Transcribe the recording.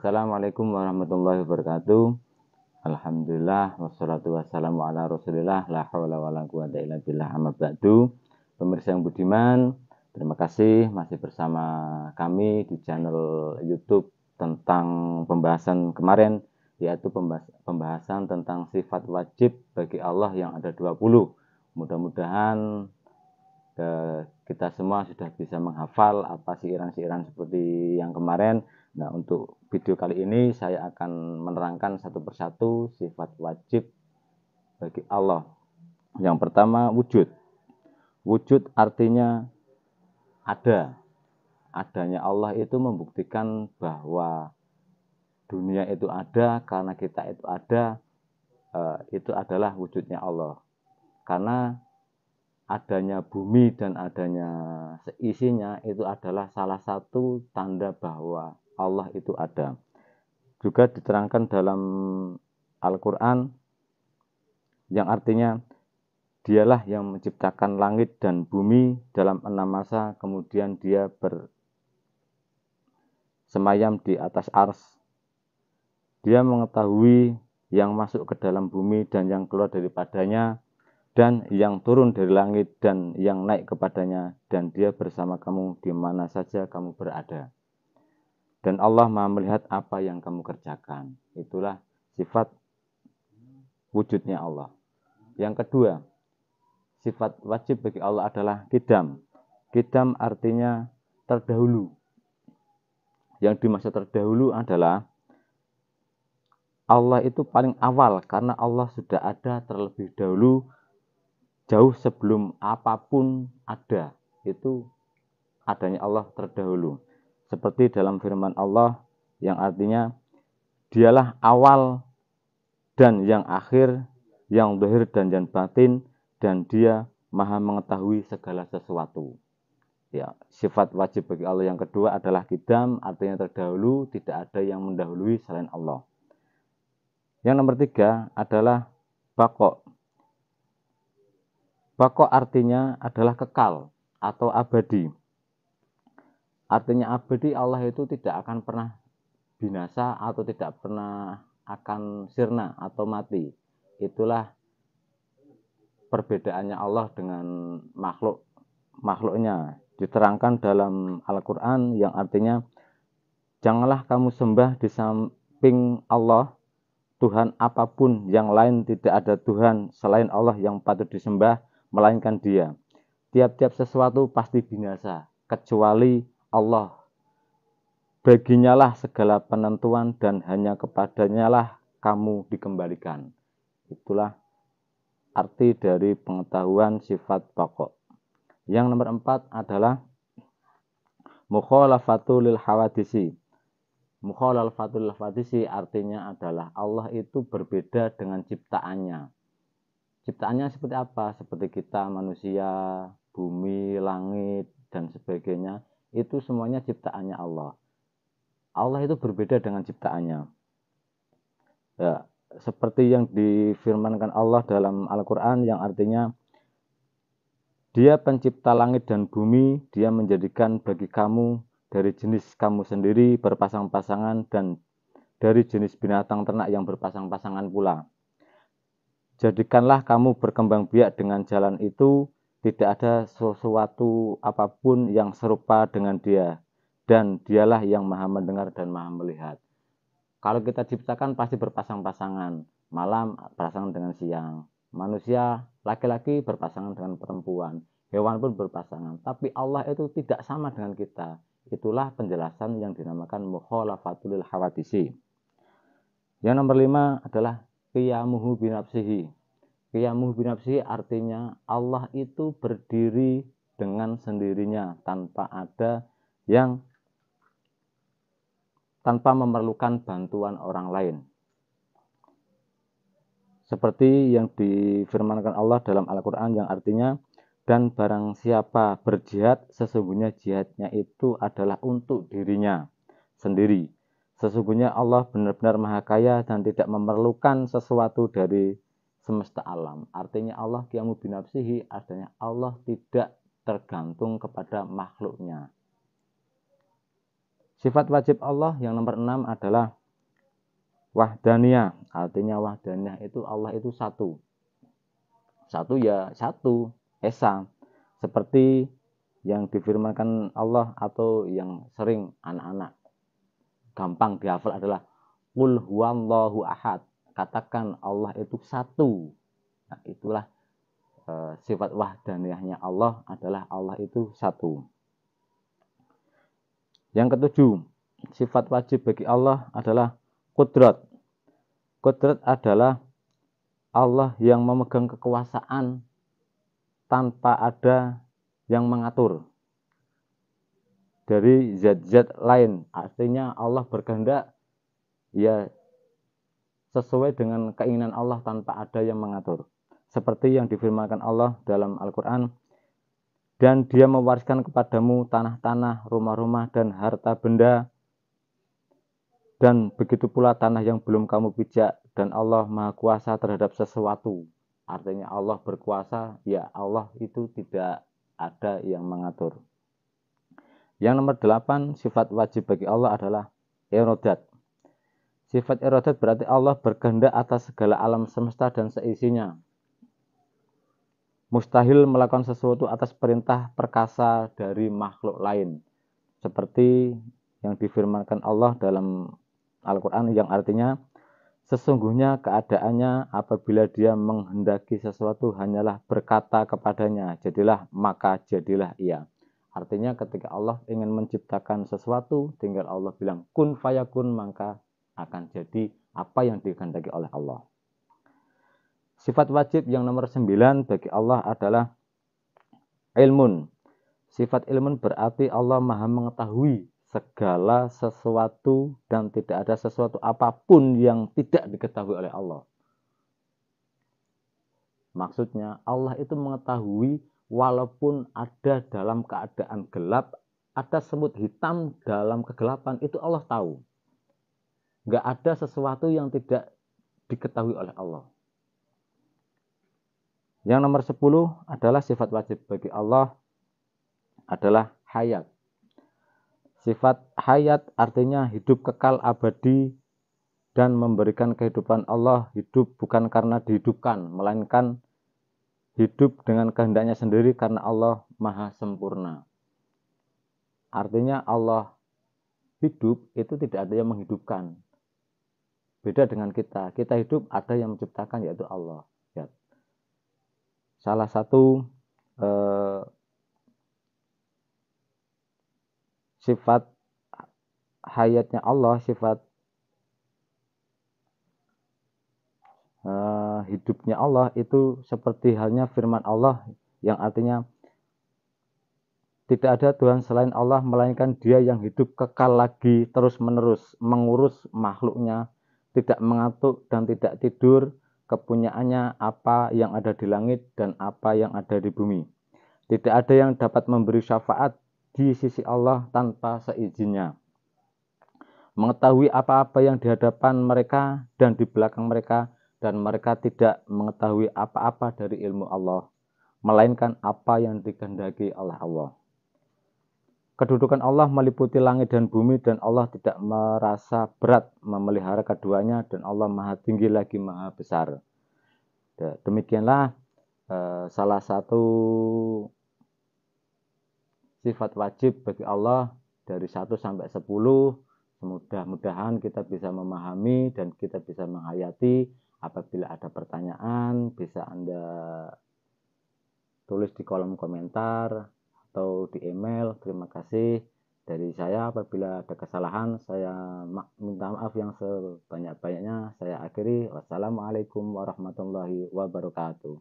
Assalamualaikum warahmatullahi wabarakatuh. Alhamdulillah wassalatu wassalamu ala Rasulillah la haula wala quwata illa billah amma ba'du. Pemirsa yang budiman, terima kasih masih bersama kami di channel YouTube tentang pembahasan kemarin, yaitu pembahasan tentang sifat wajib bagi Allah yang ada 20. Mudah-mudahan kita semua sudah bisa menghafal apa siiran-siiran seperti yang kemarin. Nah, untuk video kali ini saya akan menerangkan satu persatu sifat wajib bagi Allah. Yang pertama, wujud. Wujud artinya ada. Adanya Allah itu membuktikan bahwa dunia itu ada, karena kita itu ada, itu adalah wujudnya Allah. Karena adanya bumi dan adanya seisinya itu adalah salah satu tanda bahwa Allah itu ada. Juga diterangkan dalam Al-Quran yang artinya dialah yang menciptakan langit dan bumi dalam 6 masa, kemudian dia bersemayam di atas ars. Dia mengetahui yang masuk ke dalam bumi dan yang keluar daripadanya, dan yang turun dari langit dan yang naik kepadanya, dan dia bersama kamu di mana saja kamu berada. Dan Allah Maha melihat apa yang kamu kerjakan. Itulah sifat wujudnya Allah. Yang kedua, sifat wajib bagi Allah adalah qidam. Qidam artinya terdahulu. Yang dimaksud terdahulu adalah Allah itu paling awal, karena Allah sudah ada terlebih dahulu, jauh sebelum apapun ada. Itu adanya Allah terdahulu. Seperti dalam firman Allah yang artinya dialah awal dan yang akhir, yang zahir dan yang batin, dan dia maha mengetahui segala sesuatu. Ya, sifat wajib bagi Allah yang kedua adalah qidam, artinya terdahulu, tidak ada yang mendahului selain Allah. Yang nomor 3 adalah baqo. Baqo artinya adalah kekal atau abadi. Artinya abadi, Allah itu tidak akan pernah binasa atau tidak pernah akan sirna atau mati. Itulah perbedaannya Allah dengan makhluknya. Diterangkan dalam Al-Quran yang artinya janganlah kamu sembah di samping Allah Tuhan apapun yang lain, tidak ada Tuhan selain Allah yang patut disembah melainkan Dia. Tiap-tiap sesuatu pasti binasa kecuali Allah. Baginya lah segala penentuan dan hanya kepadanya lah kamu dikembalikan. Itulah arti dari pengetahuan sifat pokok. Yang nomor 4 adalah mukhalafatul lil hawadisi. Mukhalafatul lil hawadisi artinya adalah Allah itu berbeda dengan ciptaannya. Ciptaannya seperti apa? Seperti kita manusia, bumi, langit, dan sebagainya. Itu semuanya ciptaannya Allah. Allah itu berbeda dengan ciptaannya. Ya, seperti yang difirmankan Allah dalam Al-Quran yang artinya Dia pencipta langit dan bumi, Dia menjadikan bagi kamu dari jenis kamu sendiri berpasang-pasangan dan dari jenis binatang ternak yang berpasang-pasangan pula. Jadikanlah kamu berkembang biak dengan jalan itu, tidak ada sesuatu apapun yang serupa dengan Dia, dan Dialah yang maha mendengar dan maha melihat. Kalau kita ciptakan pasti berpasang-pasangan, malam berpasangan dengan siang. Manusia laki-laki berpasangan dengan perempuan, hewan pun berpasangan. Tapi Allah itu tidak sama dengan kita. Itulah penjelasan yang dinamakan mukhalafatul lil hawadisi. Yang nomor 5 adalah qiyamuhu binafsihi. Qiyamuhu binafsihi artinya Allah itu berdiri dengan sendirinya tanpa memerlukan bantuan orang lain. Seperti yang difirmankan Allah dalam Al-Quran yang artinya dan barang siapa berjihad, sesungguhnya jihadnya itu adalah untuk dirinya sendiri. Sesungguhnya Allah benar-benar maha kaya dan tidak memerlukan sesuatu dari semesta alam. Artinya Allah qiyamu binafsihi, artinya Allah tidak tergantung kepada makhluknya. Sifat wajib Allah yang nomor 6 adalah wahdaniyah. Artinya wahdaniyah itu Allah itu satu. Satu ya satu, esa. Seperti yang difirmankan Allah atau yang sering anak-anak gampang dihafal adalah qul huwallahu ahad. Katakan Allah itu satu. Nah, itulah sifat wahdaniyahnya Allah adalah Allah itu satu. Yang ketujuh, sifat wajib bagi Allah adalah qudrat. Qudrat adalah Allah yang memegang kekuasaan tanpa ada yang mengatur dari zat-zat lain. Artinya Allah berkehendak ya sesuai dengan keinginan Allah tanpa ada yang mengatur. Seperti yang difirmankan Allah dalam Al-Quran, dan dia mewariskan kepadamu tanah-tanah, rumah-rumah, dan harta benda, dan begitu pula tanah yang belum kamu pijak, dan Allah Maha Kuasa terhadap sesuatu. Artinya Allah berkuasa, ya Allah itu tidak ada yang mengatur. Yang nomor 8, sifat wajib bagi Allah adalah irodat. Sifat irodat berarti Allah berkehendak atas segala alam semesta dan seisinya. Mustahil melakukan sesuatu atas perintah perkasa dari makhluk lain. Seperti yang difirmankan Allah dalam Al-Quran yang artinya, sesungguhnya keadaannya apabila dia menghendaki sesuatu hanyalah berkata kepadanya, jadilah, maka jadilah ia. Artinya ketika Allah ingin menciptakan sesuatu, tinggal Allah bilang kun fayakun, maka akan jadi apa yang dikehendaki oleh Allah. Sifat wajib yang nomor 9 bagi Allah adalah ilmun. Sifat ilmun berarti Allah Maha mengetahui segala sesuatu dan tidak ada sesuatu apapun yang tidak diketahui oleh Allah. Maksudnya Allah itu mengetahui walaupun ada dalam keadaan gelap, ada semut hitam dalam kegelapan, itu Allah tahu. Nggak ada sesuatu yang tidak diketahui oleh Allah. Yang nomor 10 adalah sifat wajib bagi Allah adalah hayat. Sifat hayat artinya hidup kekal abadi dan memberikan kehidupan. Allah hidup bukan karena dihidupkan, melainkan hidup dengan kehendaknya sendiri karena Allah Maha Sempurna. Artinya Allah hidup itu tidak ada yang menghidupkan. Beda dengan kita. Kita hidup ada yang menciptakan, yaitu Allah. Ya. Salah satu sifat hayatnya Allah, sifat hidupnya Allah itu seperti halnya firman Allah yang artinya tidak ada Tuhan selain Allah, melainkan Dia yang hidup kekal lagi terus menerus mengurus makhluknya, tidak mengantuk dan tidak tidur. Kepunyaannya apa yang ada di langit dan apa yang ada di bumi. Tidak ada yang dapat memberi syafaat di sisi Allah tanpa seizinnya. Mengetahui apa-apa yang di hadapan mereka dan di belakang mereka, dan mereka tidak mengetahui apa-apa dari ilmu Allah, melainkan apa yang dikehendaki oleh Allah. Kedudukan Allah meliputi langit dan bumi, dan Allah tidak merasa berat memelihara keduanya, dan Allah Maha Tinggi lagi Maha Besar. Demikianlah salah satu sifat wajib bagi Allah dari 1 sampai 10. Mudah-mudahan kita bisa memahami dan kita bisa menghayati. Apabila ada pertanyaan, bisa Anda tulis di kolom komentar atau di email. Terima kasih dari saya. Apabila ada kesalahan, saya minta maaf yang sebanyak-banyaknya. Saya akhiri. Wassalamualaikum warahmatullahi wabarakatuh.